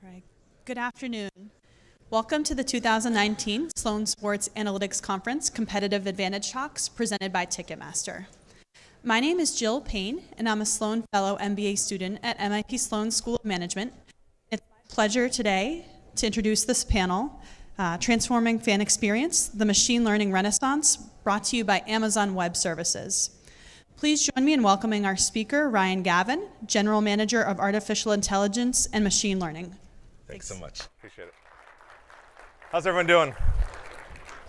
All right. Good afternoon. Welcome to the 2019 Sloan Sports Analytics Conference Competitive Advantage Talks presented by Ticketmaster. My name is Jill Payne, and I'm a Sloan Fellow MBA student at MIT Sloan School of Management. It's my pleasure today to introduce this panel, Transforming Fan Experience, the Machine Learning Renaissance, brought to you by Amazon Web Services. Please join me in welcoming our speaker, Ryan Gavin, General Manager of Artificial Intelligence and Machine Learning. Thanks so much. Appreciate it. How's everyone doing?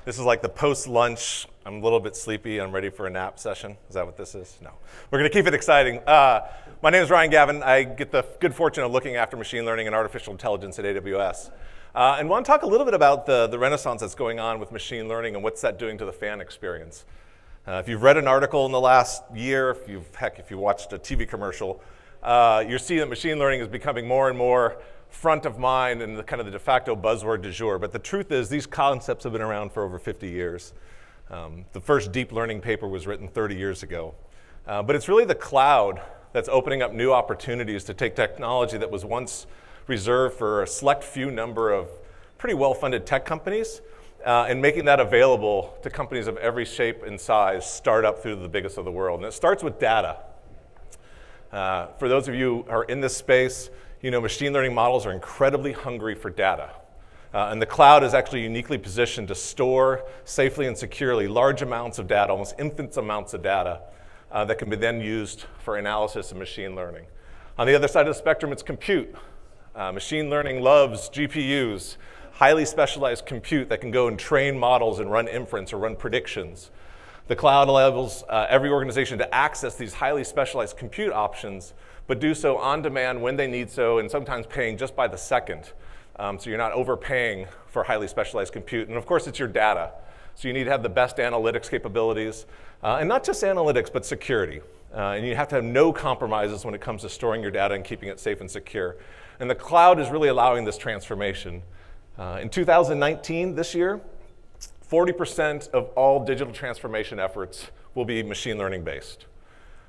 This is like the post-lunch, I'm a little bit sleepy, I'm ready for a nap session. Is that what this is? No. We're going to keep it exciting. My name is Ryan Gavin. I get the good fortune of looking after machine learning and artificial intelligence at AWS. And want to talk a little bit about the renaissance that's going on with machine learning and what's that doing to the fan experience. If you've read an article in the last year, if you watched a TV commercial, you're seeing that machine learning is becoming more and more front of mind and the kind of the de facto buzzword du jour. But the truth is these concepts have been around for over 50 years. The first deep learning paper was written 30 years ago. But it's really the cloud that's opening up new opportunities to take technology that was once reserved for a select few number of pretty well-funded tech companies and making that available to companies of every shape and size, start up through the biggest of the world. And it starts with data. For those of you who are in this space, you know machine learning models are incredibly hungry for data. And the cloud is actually uniquely positioned to store safely and securely large amounts of data, almost infinite amounts of data, that can be then used for analysis and machine learning. On the other side of the spectrum, it's compute. Machine learning loves GPUs, highly specialized compute that can go and train models and run inference or run predictions. The cloud allows every organization to access these highly specialized compute options, but do so on demand when they need so, and sometimes paying just by the second. So you're not overpaying for highly specialized compute. And of course, it's your data. So you need to have the best analytics capabilities, and not just analytics, but security. And you have to have no compromises when it comes to storing your data and keeping it safe and secure. And the cloud is really allowing this transformation. In 2019, this year, 40% of all digital transformation efforts will be machine learning based.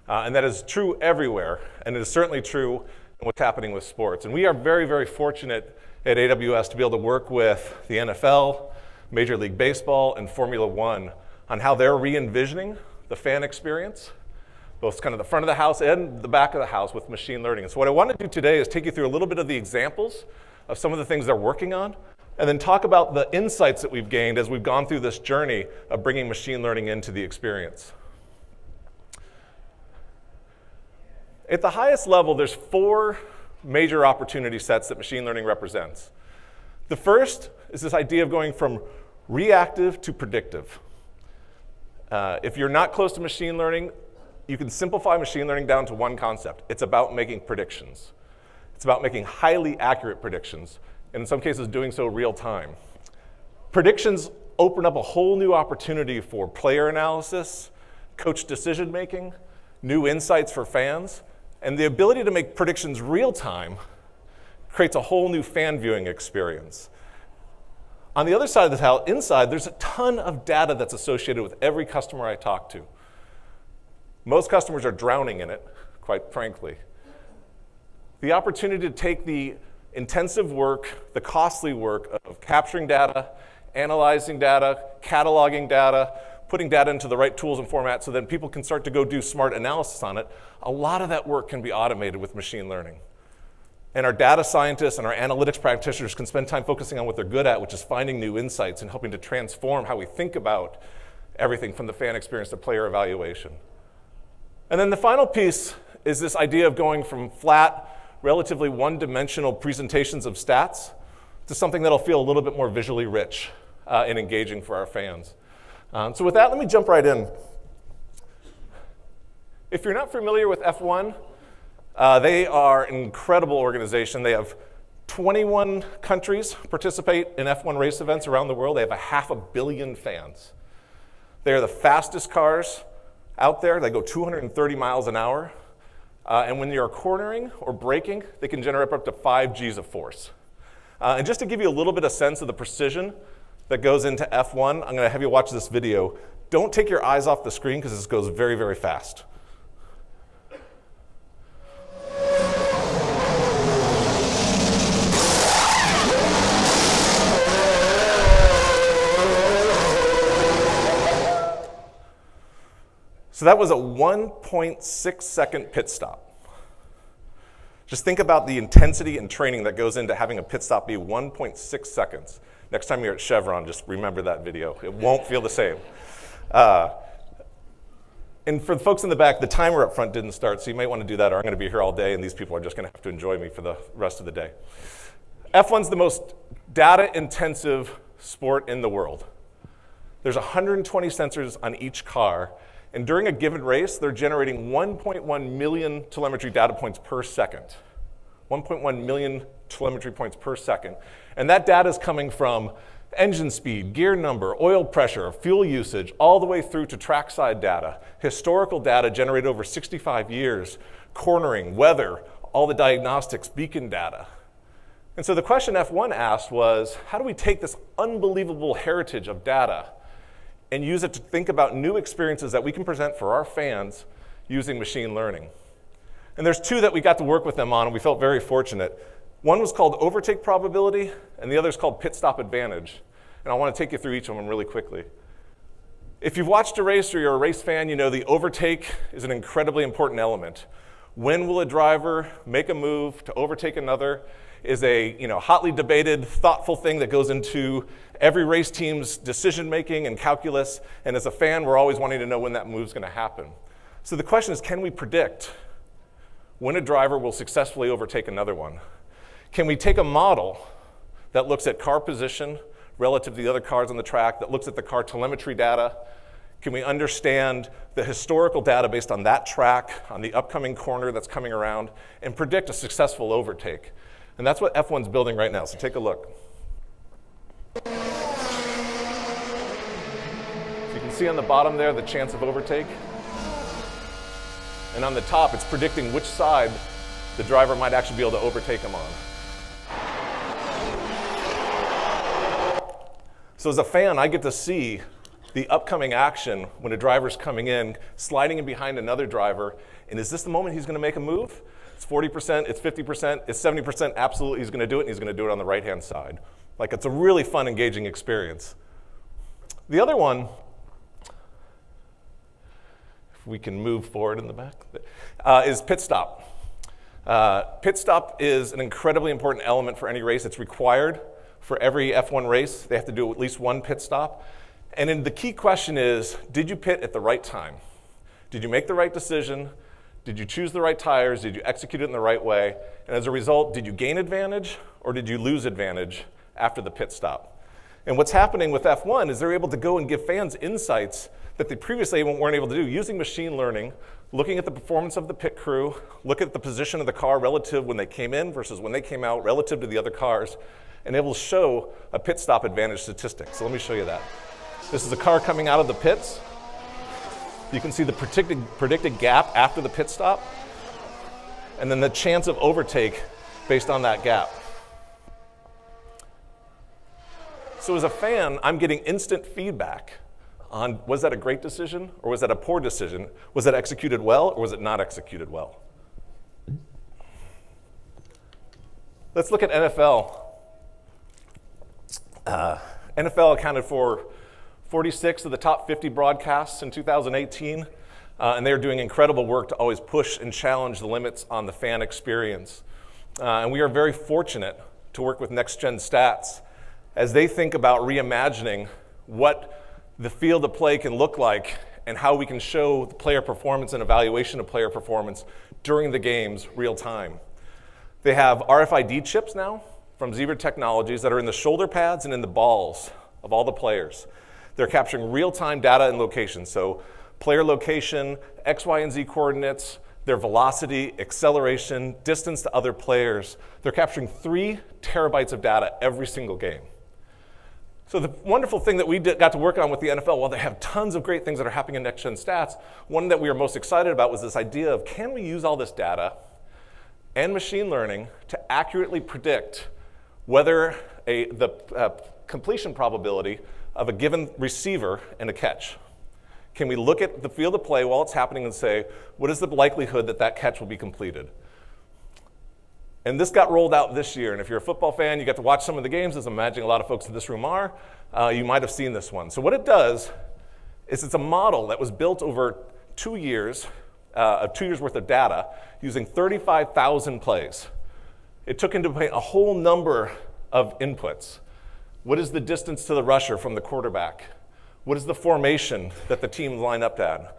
And that is true everywhere, and it is certainly true in what's happening with sports. And we are very, very fortunate at AWS to be able to work with the NFL, Major League Baseball, and Formula One on how they're re-envisioning the fan experience, both kind of the front of the house and the back of the house with machine learning. And so what I want to do today is take you through a little bit of the examples of some of the things they're working on, and then talk about the insights that we've gained as we've gone through this journey of bringing machine learning into the experience. At the highest level, there's 4 major opportunity sets that machine learning represents. The first is this idea of going from reactive to predictive. If you're not close to machine learning, you can simplify machine learning down to one concept. It's about making predictions. It's about making highly accurate predictions, and in some cases doing so real time. Predictions open up a whole new opportunity for player analysis, coach decision making, new insights for fans, and the ability to make predictions real time creates a whole new fan viewing experience. On the other side of the house, inside, there's a ton of data that's associated with every customer I talk to. Most customers are drowning in it, quite frankly. The opportunity to take the intensive work, the costly work of capturing data, analyzing data, cataloging data, putting data into the right tools and formats so then people can start to go do smart analysis on it, a lot of that work can be automated with machine learning. And our data scientists and our analytics practitioners can spend time focusing on what they're good at, which is finding new insights and helping to transform how we think about everything from the fan experience to player evaluation. And then the final piece is this idea of going from flat, relatively one-dimensional presentations of stats to something that'll feel a little bit more visually rich and engaging for our fans. So with that, let me jump right in. If you're not familiar with F1, they are an incredible organization. They have 21 countries participate in F1 race events around the world. They have 500 million fans. They are the fastest cars out there. They go 230 miles an hour. And when you're cornering or braking, they can generate up to 5 Gs of force. And just to give you a little bit of sense of the precision that goes into F1, I'm going to have you watch this video. Don't take your eyes off the screen because this goes very, very fast. So that was a 1.6 second pit stop. Just think about the intensity and training that goes into having a pit stop be 1.6 seconds. Next time you're at Chevron, just remember that video. It won't feel the same. And for the folks in the back, the timer up front didn't start, so you might want to do that, or I'm going to be here all day, and these people are just going to have to enjoy me for the rest of the day. F1's the most data-intensive sport in the world. There's 120 sensors on each car, and during a given race, they're generating 1.1 million telemetry data points per second. 1.1 million telemetry points per second. And that data is coming from engine speed, gear number, oil pressure, fuel usage, all the way through to trackside data, historical data generated over 65 years, cornering, weather, all the diagnostics, beacon data. And so the question F1 asked was, how do we take this unbelievable heritage of data and use it to think about new experiences that we can present for our fans using machine learning? And there's two that we got to work with them on, and we felt very fortunate. One was called overtake probability, and the other is called pit stop advantage. And I want to take you through each of them really quickly. If you've watched a race or you're a race fan, you know the overtake is an incredibly important element. When will a driver make a move to overtake another is a hotly debated, thoughtful thing that goes into every race team's decision-making and calculus. And as a fan, we're always wanting to know when that move's going to happen. So the question is, can we predict when a driver will successfully overtake another one? Can we take a model that looks at car position relative to the other cars on the track, that looks at the car telemetry data? Can we understand the historical data based on that track, on the upcoming corner that's coming around, and predict a successful overtake? And that's what F1's building right now, so take a look. So you can see on the bottom there the chance of overtake. And on the top, it's predicting which side the driver might actually be able to overtake him on. So as a fan, I get to see the upcoming action when a driver's coming in, sliding in behind another driver, and is this the moment he's going to make a move? It's 40%, it's 50%, it's 70%, absolutely he's going to do it, and he's going to do it on the right-hand side. Like, it's a really fun, engaging experience. The other one, if we can move forward in the back, is pit stop. Pit stop is an incredibly important element for any race. It's required for every F1 race. They have to do at least one pit stop. And then the key question is, did you pit at the right time? Did you make the right decision? Did you choose the right tires? Did you execute it in the right way? And as a result, did you gain advantage or did you lose advantage after the pit stop? And what's happening with F1 is they're able to go and give fans insights that they previously weren't able to do using machine learning, looking at the performance of the pit crew, look at the position of the car relative when they came in versus when they came out relative to the other cars, and able to show a pit stop advantage statistic. So let me show you that. This is a car coming out of the pits. You can see the predicted gap after the pit stop, and then the chance of overtake based on that gap. So as a fan, I'm getting instant feedback on, was that a great decision or was that a poor decision? Was that executed well or was it not executed well? Let's look at NFL. NFL accounted for 46 of the top 50 broadcasts in 2018, and they're doing incredible work to always push and challenge the limits on the fan experience. And we are very fortunate to work with Next Gen Stats as they think about reimagining what the field of play can look like and how we can show the player performance and evaluation of player performance during the games real time. They have RFID chips now from Zebra Technologies that are in the shoulder pads and in the balls of all the players. They're capturing real-time data and location, so player location, X, Y, and Z coordinates, their velocity, acceleration, distance to other players. They're capturing 3 terabytes of data every single game. So the wonderful thing that we got to work on with the NFL, while they have tons of great things that are happening in Next Gen Stats, one that we were most excited about was this idea of, can we use all this data and machine learning to accurately predict whether the completion probability of a given receiver and a catch? Can we look at the field of play while it's happening and say, what is the likelihood that that catch will be completed? And this got rolled out this year, and if you're a football fan, you got to watch some of the games, as I'm imagining a lot of folks in this room are, you might have seen this one. So what it does is it's a model that was built over 2 years worth of data using 35,000 plays. It took into account a whole number of inputs. What is the distance to the rusher from the quarterback? What is the formation that the team line up at?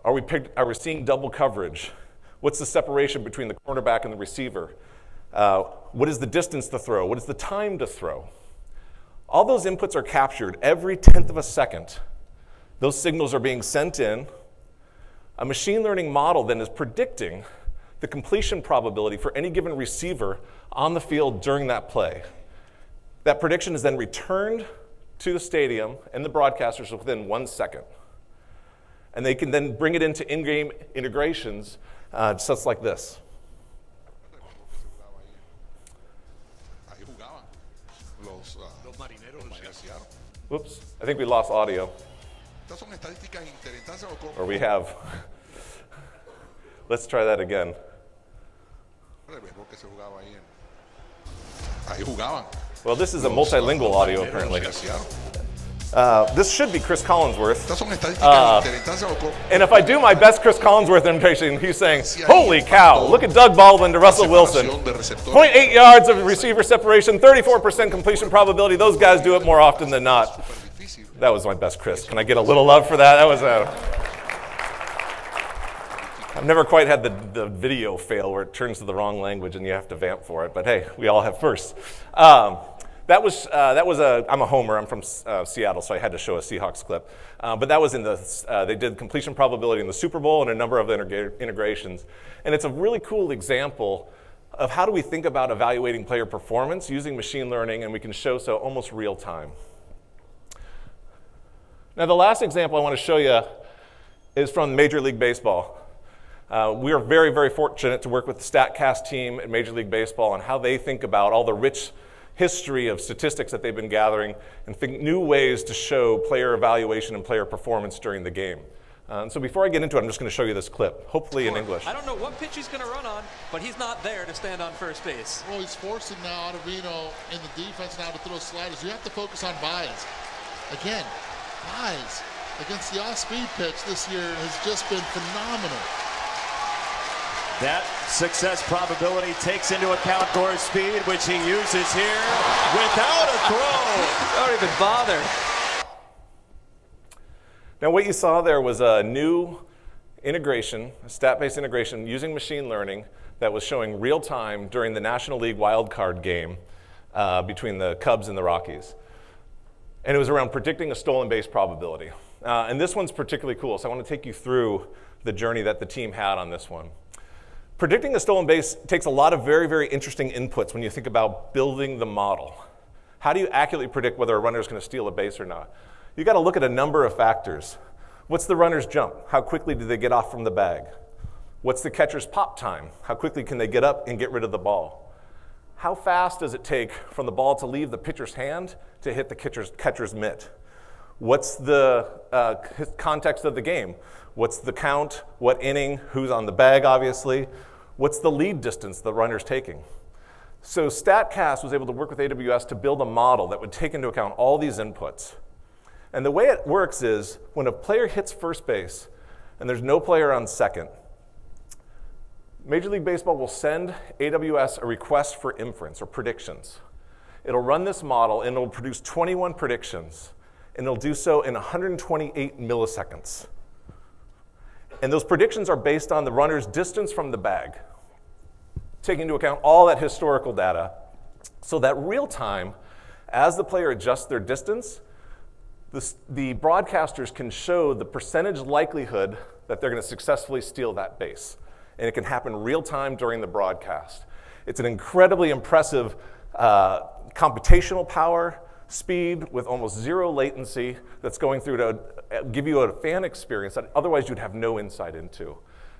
Are we seeing double coverage? What's the separation between the quarterback and the receiver? What is the distance to throw? What is the time to throw? All those inputs are captured every 10th of a second. Those signals are being sent in. A machine learning model then is predicting the completion probability for any given receiver on the field during that play. That prediction is then returned to the stadium and the broadcasters within 1 second. And they can then bring it into in-game integrations such like this. Whoops, I think we lost audio. Or we have. Let's try that again. Well, this is a multilingual audio, apparently. This should be Chris Collinsworth. And if I do my best Chris Collinsworth imitation, he's saying, holy cow, look at Doug Baldwin to Russell Wilson. 0.8 yards of receiver separation, 34% completion probability. Those guys do it more often than not. That was my best Chris. Can I get a little love for that? That was I've never quite had the video fail where it turns to the wrong language and you have to vamp for it. But hey, we all have firsts. I'm a homer. I'm from Seattle, so I had to show a Seahawks clip. But that was they did completion probability in the Super Bowl and a number of integrations. And it's a really cool example of how do we think about evaluating player performance using machine learning, and we can show so almost real time. Now, the last example I want to show you is from Major League Baseball. We are very, very fortunate to work with the StatCast team at Major League Baseball on how they think about all the rich history of statistics that they've been gathering and think new ways to show player evaluation and player performance during the game. So before I get into it, I'm just going to show you this clip, hopefully in English. I don't know what pitch he's going to run on, but he's not there to stand on first base. Well, he's forcing now Ottavino in the defense now to throw sliders. You have to focus on buys. Again, buys against the off-speed pitch this year has just been phenomenal. That success probability takes into account Gore's speed, which he uses here without a throw. Don't even bother. Now, what you saw there was a new integration, a stat-based integration using machine learning that was showing real time during the National League wildcard game between the Cubs and the Rockies. And it was around predicting a stolen base probability. And this one's particularly cool, so I want to take you through the journey that the team had on this one. Predicting a stolen base takes a lot of very, very interesting inputs when you think about building the model. How do you accurately predict whether a runner is going to steal a base or not? You've got to look at a number of factors. What's the runner's jump? How quickly do they get off from the bag? What's the catcher's pop time? How quickly can they get up and get rid of the ball? How fast does it take from the ball to leave the pitcher's hand to hit the catcher's mitt? What's the context of the game? What's the count? What inning? Who's on the bag, obviously? What's the lead distance the runner's taking? So StatCast was able to work with AWS to build a model that would take into account all these inputs. And the way it works is when a player hits first base and there's no player on second, Major League Baseball will send AWS a request for inference or predictions. It'll run this model and it'll produce 21 predictions, and it'll do so in 128 milliseconds. And those predictions are based on the runner's distance from the bag, taking into account all that historical data, so that real time, as the player adjusts their distance, the broadcasters can show the percentage likelihood that they're going to successfully steal that base. And it can happen real time during the broadcast. It's an incredibly impressive computational power, speed with almost zero latency that's going through to give you a fan experience that otherwise you'd have no insight into.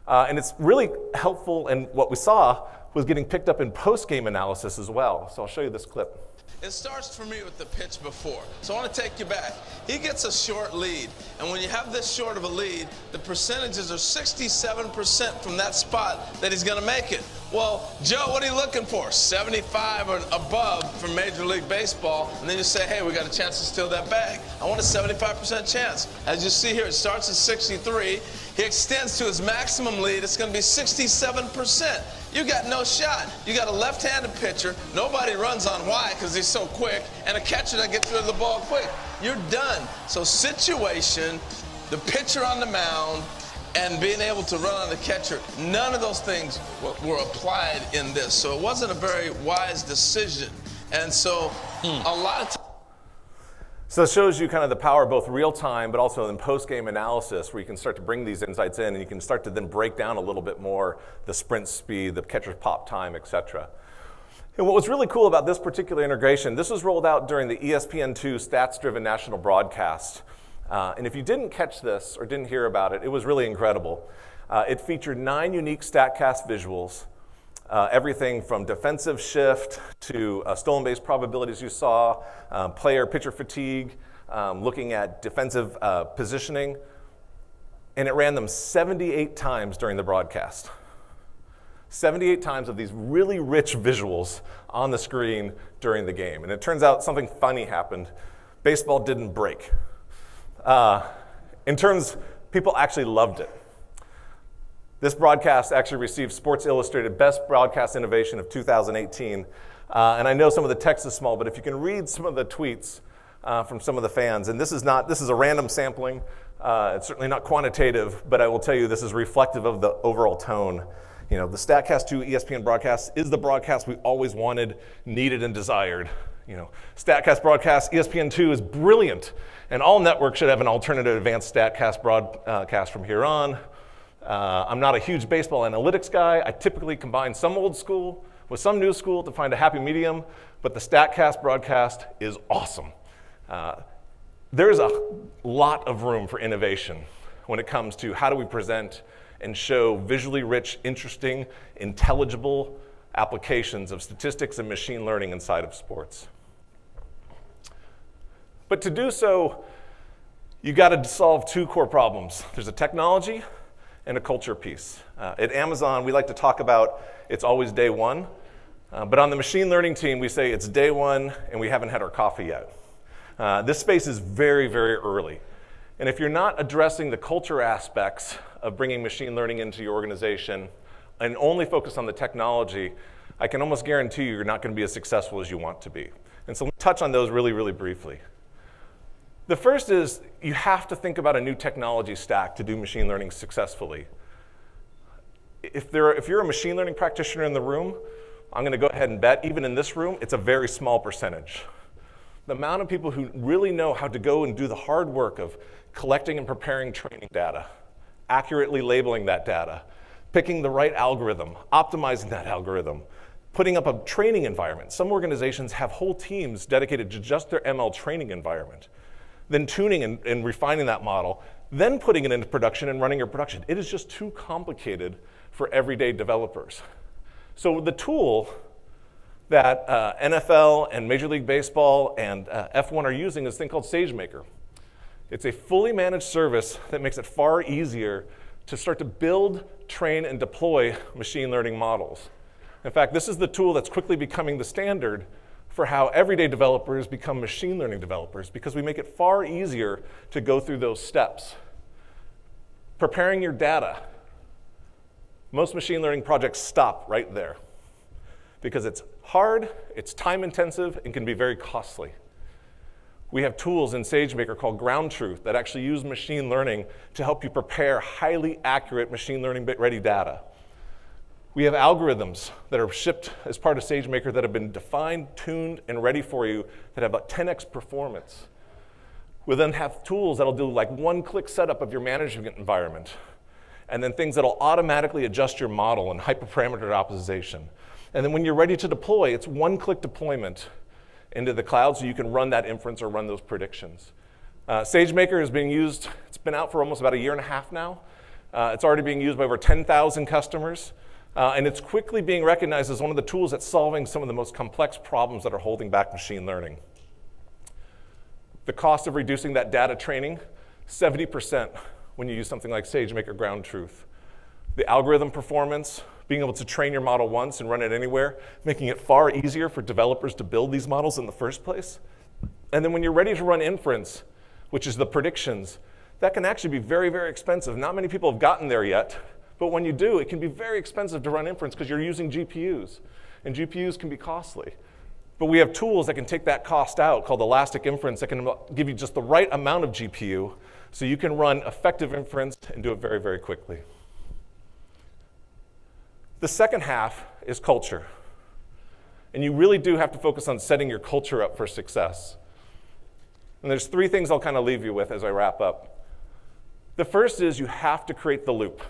And it's really helpful, and what we saw was getting picked up in post-game analysis as well. So I'll show you this clip. It starts for me with the pitch before. So I want to take you back. He gets a short lead. And when you have this short of a lead, the percentages are 67% from that spot that he's going to make it. Well, Joe, what are you looking for? 75 or above from Major League Baseball. And then you say, hey, we got a chance to steal that bag. I want a 75% chance. As you see here, it starts at 63. he extends to his maximum lead, it's going to be 67%. You got no shot. You got a left-handed pitcher, nobody runs on Y because he's so quick, and a catcher that gets rid of the ball quick. You're done. So situation, the pitcher on the mound, and being able to run on the catcher, none of those things were applied in this. So it wasn't a very wise decision. And so a lot of times. So it shows you kind of the power of both real time, but also in post-game analysis, where you can start to bring these insights in, and you can start to then break down a little bit more the sprint speed, the catcher's pop time, et cetera. And what was really cool about this particular integration, this was rolled out during the ESPN2 stats-driven national broadcast. And if you didn't catch this or didn't hear about it, it was really incredible. It featured 9 unique StatCast visuals, everything from defensive shift to stolen base probabilities you saw, player-pitcher fatigue, looking at defensive positioning, and it ran them 78 times during the broadcast. 78 times of these really rich visuals on the screen during the game. And it turns out something funny happened. Baseball didn't break. People actually loved it. This broadcast actually received Sports Illustrated Best Broadcast Innovation of 2018. And I know some of the text is small, but if you can read some of the tweets from some of the fans, and this is a random sampling. It's certainly not quantitative, but I will tell you this is reflective of the overall tone. You know, the StatCast 2 ESPN broadcast is the broadcast we always wanted, needed, and desired. You know, StatCast broadcast, ESPN2 is brilliant, and all networks should have an alternative advanced StatCast broadcast from here on. I'm not a huge baseball analytics guy. I typically combine some old school with some new school to find a happy medium, but the StatCast broadcast is awesome. There's a lot of room for innovation when it comes to how do we present and show visually rich, interesting, intelligible applications of statistics and machine learning inside of sports. But to do so, you got to solve 2 core problems. There's a technology and a culture piece. At Amazon, we like to talk about it's always day one, but on the machine learning team, we say it's day one and we haven't had our coffee yet. This space is very, very early. And if you're not addressing the culture aspects of bringing machine learning into your organization and only focus on the technology, I can almost guarantee you're not going to be as successful as you want to be. And so let me touch on those really, really briefly. The first is you have to think about a new technology stack to do machine learning successfully. If you're a machine learning practitioner in the room, I'm going to go ahead and bet, even in this room, it's a very small percentage. The amount of people who really know how to go and do the hard work of collecting and preparing training data, accurately labeling that data, picking the right algorithm, optimizing that algorithm, putting up a training environment. Some organizations have whole teams dedicated to just their ML training environment, then tuning and refining that model, then putting it into production and running your production. It is just too complicated for everyday developers. So the tool that NFL and Major League Baseball and F1 are using is a thing called SageMaker. It's a fully managed service that makes it far easier to start to build, train, and deploy machine learning models. In fact, this is the tool that's quickly becoming the standard for how everyday developers become machine learning developers, because we make it far easier to go through those steps. Preparing your data. Most machine learning projects stop right there because it's hard, it's time intensive, and can be very costly. We have tools in SageMaker called Ground Truth that actually use machine learning to help you prepare highly accurate machine learning ready data. We have algorithms that are shipped as part of SageMaker that have been defined, tuned, and ready for you that have about 10x performance. We then have tools that'll do like one-click setup of your management environment, and then things that'll automatically adjust your model and hyperparameter optimization. And then when you're ready to deploy, it's one-click deployment into the cloud so you can run that inference or run those predictions. SageMaker is being used, it's been out for almost about 1.5 years now. It's already being used by over 10,000 customers. And it's quickly being recognized as one of the tools that's solving some of the most complex problems that are holding back machine learning. The cost of reducing that data training, 70% when you use something like SageMaker Ground Truth. The algorithm performance, being able to train your model once and run it anywhere, making it far easier for developers to build these models in the first place. And then when you're ready to run inference, which is the predictions, that can actually be very, very expensive. Not many people have gotten there yet, but when you do, it can be very expensive to run inference because you're using GPUs, and GPUs can be costly. But we have tools that can take that cost out called elastic inference that can give you just the right amount of GPU so you can run effective inference and do it very, very quickly. The second half is culture. And you really do have to focus on setting your culture up for success. And there's 3 things I'll kind of leave you with as I wrap up. The first is you have to create the loop.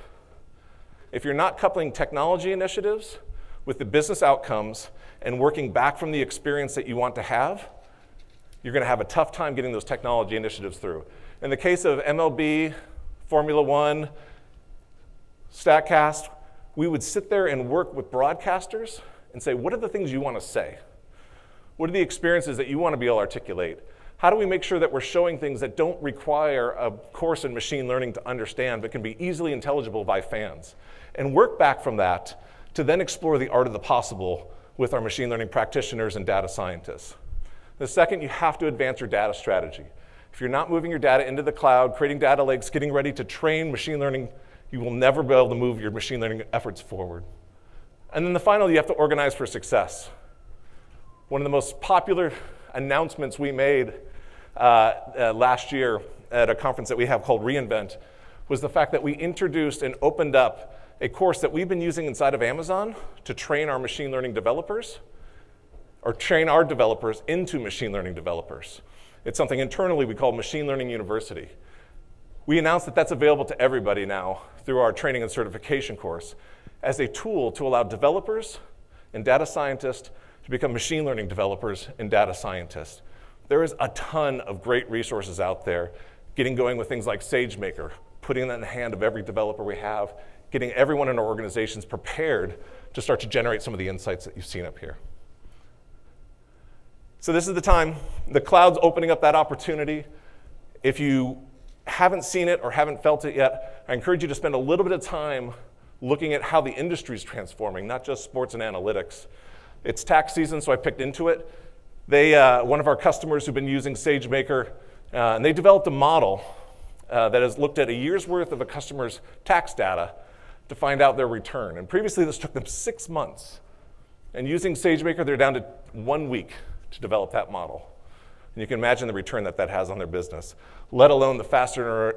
If you're not coupling technology initiatives with the business outcomes and working back from the experience that you want to have, you're going to have a tough time getting those technology initiatives through. In the case of MLB, Formula One, StatCast, we would sit there and work with broadcasters and say, what are the things you want to say? What are the experiences that you want to be able to articulate? How do we make sure that we're showing things that don't require a course in machine learning to understand, but can be easily intelligible by fans? And work back from that to then explore the art of the possible with our machine learning practitioners and data scientists. The second, you have to advance your data strategy. If you're not moving your data into the cloud, creating data lakes, getting ready to train machine learning, you will never be able to move your machine learning efforts forward. And then the final, you have to organize for success. One of the most popular announcements we made last year at a conference that we have called reInvent was the fact that we introduced and opened up a course that we've been using inside of Amazon to train our machine learning developers, or train our developers into machine learning developers. It's something internally we call Machine Learning University. We announced that that's available to everybody now through our training and certification course as a tool to allow developers and data scientists to become machine learning developers and data scientists. There is a ton of great resources out there, getting going with things like SageMaker, putting that in the hand of every developer we have, getting everyone in our organizations prepared to start to generate some of the insights that you've seen up here. So this is the time. The cloud's opening up that opportunity. If you haven't seen it or haven't felt it yet, I encourage you to spend a little bit of time looking at how the industry is transforming, not just sports and analytics. It's tax season, so I picked Intuit. One of our customers who've been using SageMaker, and they developed a model that has looked at a year's worth of a customer's tax data to find out their return. And previously, this took them 6 months. And using SageMaker, they're down to 1 week to develop that model. And you can imagine the return that that has on their business, let alone the faster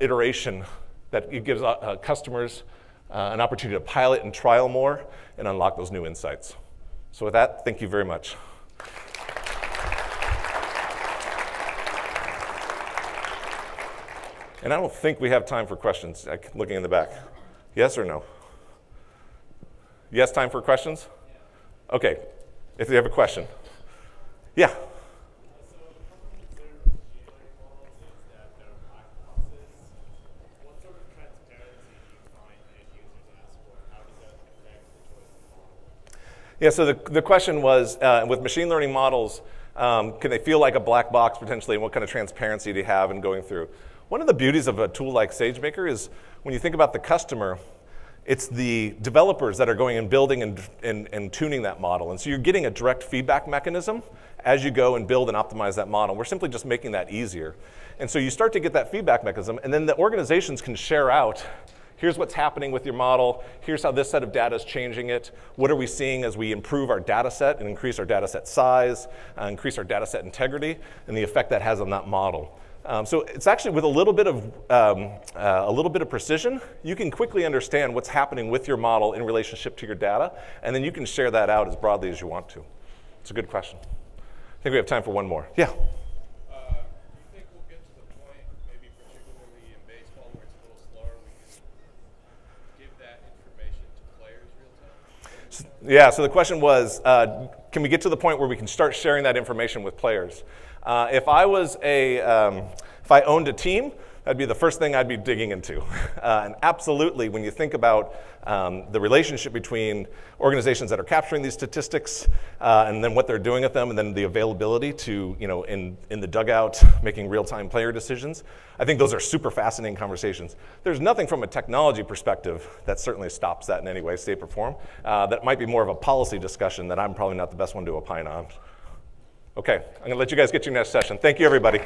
iteration that it gives customers an opportunity to pilot and trial more and unlock those new insights. So with that, thank you very much. And I don't think we have time for questions, looking in the back. Yes or no? Yes, time for questions? Okay, if you have a question. Yeah. Yeah, so the question was, with machine learning models, can they feel like a black box potentially, and what kind of transparency do you have in going through? One of the beauties of a tool like SageMaker is when you think about the customer, it's the developers that are going and building and tuning that model. And so you're getting a direct feedback mechanism as you go and build and optimize that model. We're simply just making that easier. And so you start to get that feedback mechanism, and then the organizations can share out, here's what's happening with your model, here's how this set of data is changing it, what are we seeing as we improve our data set and increase our data set size, increase our data set integrity, and the effect that has on that model. So it's actually with a little bit of precision, you can quickly understand what's happening with your model in relationship to your data, and then you can share that out as broadly as you want to. It's a good question. I think we have time for one more. Yeah? Do you think we'll get to the point, maybe particularly in baseball where it's a little slower, we can give that information to players real time? Yeah, so the question was, can we get to the point where we can start sharing that information with players? If I owned a team, that'd be the first thing I'd be digging into. And absolutely, when you think about the relationship between organizations that are capturing these statistics and then what they're doing with them, and then the availability to, in the dugout, making real-time player decisions, I think those are super fascinating conversations. There's nothing from a technology perspective that certainly stops that in any way, shape, or form. That might be more of a policy discussion that I'm probably not the best one to opine on. Okay, I'm going to let you guys get to your next session. Thank you, everybody.